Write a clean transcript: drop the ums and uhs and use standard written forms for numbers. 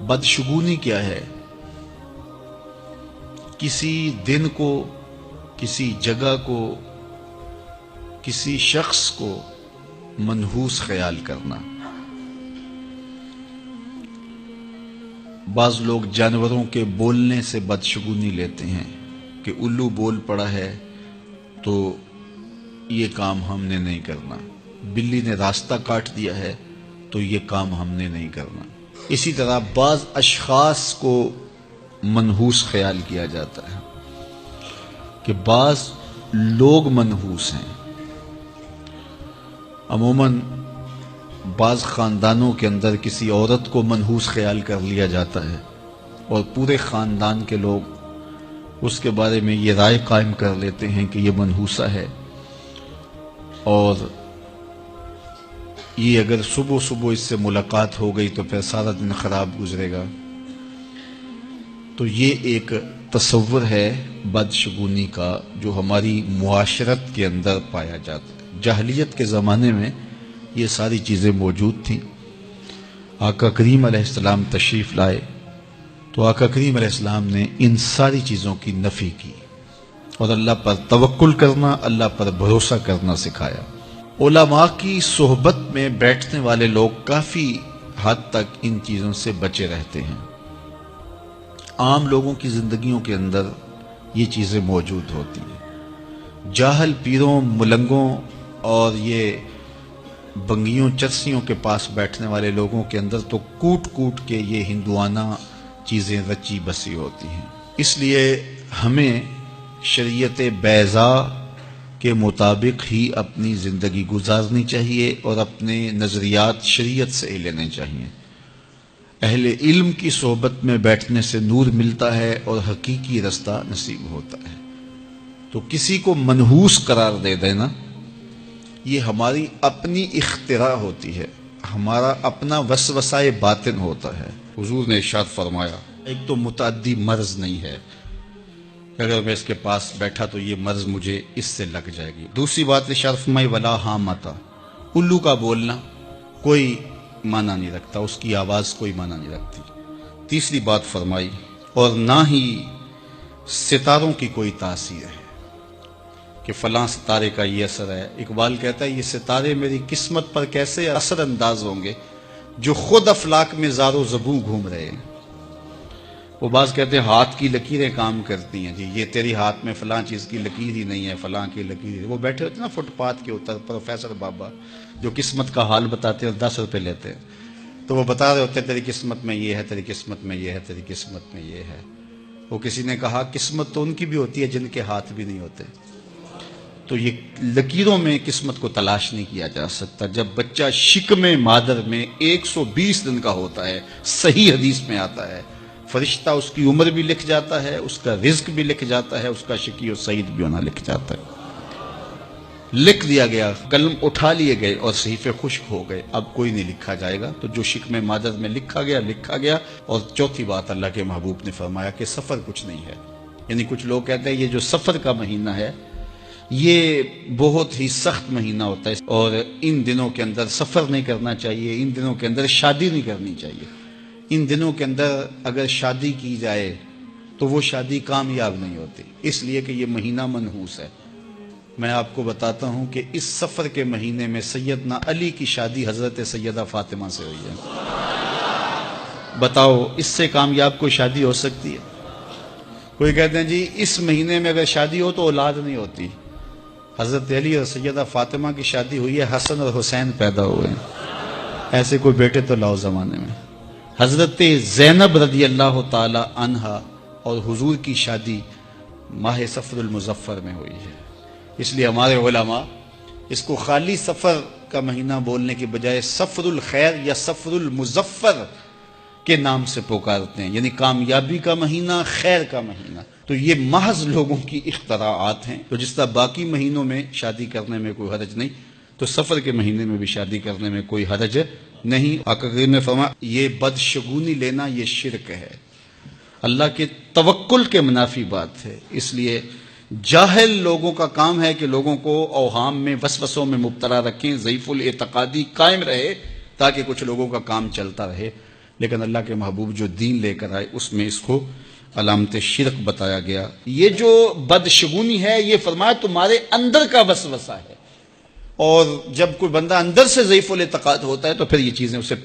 بدشگونی کیا ہے؟ کسی دن کو، کسی جگہ کو، کسی شخص کو منحوس خیال کرنا۔ بعض لوگ جانوروں کے بولنے سے بدشگونی لیتے ہیں کہ الو بول پڑا ہے تو یہ کام ہم نے نہیں کرنا، بلی نے راستہ کاٹ دیا ہے تو یہ کام ہم نے نہیں کرنا۔ اسی طرح بعض اشخاص کو منحوس خیال کیا جاتا ہے کہ بعض لوگ منحوس ہیں۔ عموماً بعض خاندانوں کے اندر کسی عورت کو منحوس خیال کر لیا جاتا ہے اور پورے خاندان کے لوگ اس کے بارے میں یہ رائے قائم کر لیتے ہیں کہ یہ منحوسہ ہے، اور یہ اگر صبح صبح اس سے ملاقات ہو گئی تو پھر سارا دن خراب گزرے گا۔ تو یہ ایک تصور ہے بدشگونی کا جو ہماری معاشرت کے اندر پایا جاتا ہے۔ جاہلیت کے زمانے میں یہ ساری چیزیں موجود تھیں۔ آقا کریم علیہ السلام تشریف لائے تو آقا کریم علیہ السلام نے ان ساری چیزوں کی نفی کی اور اللہ پر توکل کرنا، اللہ پر بھروسہ کرنا سکھایا۔ علماء کی صحبت میں بیٹھنے والے لوگ کافی حد تک ان چیزوں سے بچے رہتے ہیں۔ عام لوگوں کی زندگیوں کے اندر یہ چیزیں موجود ہوتی ہیں۔ جاہل پیروں، ملنگوں اور یہ بنگیوں چرسیوں کے پاس بیٹھنے والے لوگوں کے اندر تو کوٹ کوٹ کے یہ ہندوانہ چیزیں رچی بسی ہوتی ہیں۔ اس لیے ہمیں شریعت بیضاء کے مطابق ہی اپنی زندگی گزارنی چاہیے اور اپنے نظریات شریعت سے ہی لینے چاہیے۔ اہل علم کی صحبت میں بیٹھنے سے نور ملتا ہے اور حقیقی رستہ نصیب ہوتا ہے۔ تو کسی کو منحوس قرار دے دینا یہ ہماری اپنی اختراع ہوتی ہے، ہمارا اپنا وسوسہ باطن ہوتا ہے۔ حضور نے ارشاد فرمایا ایک تو متعدی مرض نہیں ہے، اگر میں اس کے پاس بیٹھا تو یہ مرض مجھے اس سے لگ جائے گی۔ دوسری بات ارشاد فرمائی ولا حامتا، الو کا بولنا کوئی معنی نہیں رکھتا، اس کی آواز کوئی معنی نہیں رکھتی۔ تیسری بات فرمائی اور نہ ہی ستاروں کی کوئی تاثیر ہے کہ فلاں ستارے کا یہ اثر ہے۔ اقبال کہتا ہے یہ ستارے میری قسمت پر کیسے اثر انداز ہوں گے جو خود افلاک میں زار و زبوں گھوم رہے ہیں۔ وہ بعض کہتے ہیں ہاتھ کی لکیریں کام کرتی ہیں، جی یہ تیری ہاتھ میں فلاں چیز کی لکیر ہی نہیں ہے، فلاں کی لکیر۔ وہ بیٹھے ہوتے ہیں نا فٹ پاتھ کے اوپر پروفیسر بابا جو قسمت کا حال بتاتے ہیں اور 10 روپے لیتے ہیں، تو وہ بتا رہے ہوتے ہیں تیری قسمت میں یہ ہے، تیری قسمت میں یہ ہے، تیری قسمت میں یہ ہے۔ وہ کسی نے کہا قسمت تو ان کی بھی ہوتی ہے جن کے ہاتھ بھی نہیں ہوتے۔ تو یہ لکیروں میں قسمت کو تلاش نہیں کیا جا سکتا۔ جب بچہ شکم مادر میں 120 دن کا ہوتا ہے، صحیح حدیث میں آتا ہے، فرشتہ اس کی عمر بھی لکھ جاتا ہے، اس کا رزق بھی لکھ جاتا ہے، اس کا شقی و سعید بھی ہونا لکھ جاتا ہے۔ لکھ دیا گیا، قلم اٹھا لیے گئے اور صحیفے خشک ہو گئے، اب کوئی نہیں لکھا جائے گا۔ تو جو شکم مادر میں لکھا گیا۔ اور چوتھی بات اللہ کے محبوب نے فرمایا کہ سفر کچھ نہیں ہے۔ یعنی کچھ لوگ کہتے ہیں یہ جو سفر کا مہینہ ہے یہ بہت ہی سخت مہینہ ہوتا ہے اور ان دنوں کے اندر سفر نہیں کرنا چاہیے، ان دنوں کے اندر شادی نہیں کرنی چاہیے، ان دنوں کے اندر اگر شادی کی جائے تو وہ شادی کامیاب نہیں ہوتی، اس لیے کہ یہ مہینہ منحوس ہے۔ میں آپ کو بتاتا ہوں کہ اس سفر کے مہینے میں سیدنا علی کی شادی حضرت سیدہ فاطمہ سے ہوئی ہے۔ بتاؤ اس سے کامیاب کوئی شادی ہو سکتی ہے؟ کوئی کہتے ہیں جی اس مہینے میں اگر شادی ہو تو اولاد نہیں ہوتی۔ حضرت علی اور سیدہ فاطمہ کی شادی ہوئی ہے، حسن اور حسین پیدا ہوئے ہیں، ایسے کوئی بیٹے تو لاؤ زمانے میں۔ حضرت زینب رضی اللہ تعالی عنہا اور حضور کی شادی ماہ صفر المظفر میں ہوئی ہے۔ اس لیے ہمارے علماء اس کو خالی سفر کا مہینہ بولنے کے بجائے صفر الخیر یا صفر المظفر کے نام سے پکارتے ہیں، یعنی کامیابی کا مہینہ، خیر کا مہینہ۔ تو یہ محض لوگوں کی اختراعات ہیں۔ تو جس طرح باقی مہینوں میں شادی کرنے میں کوئی حرج نہیں، تو سفر کے مہینے میں بھی شادی کرنے میں کوئی حرج نہیں۔ آقا کریم نے فرمایا یہ بدشگونی لینا یہ شرک ہے، اللہ کے توکل کے منافی بات ہے۔ اس لیے جاہل لوگوں کا کام ہے کہ لوگوں کو اوہام میں وسوسوں میں مبتلا رکھیں، ضعیف الاعتقادی قائم رہے تاکہ کچھ لوگوں کا کام چلتا رہے۔ لیکن اللہ کے محبوب جو دین لے کر آئے اس میں اس کو علامت شرک بتایا گیا۔ یہ جو بدشگونی ہے یہ فرمایا تمہارے اندر کا وسوسہ ہے، اور جب کوئی بندہ اندر سے ضعیف الاعتقاد ہوتا ہے تو پھر یہ چیزیں اسے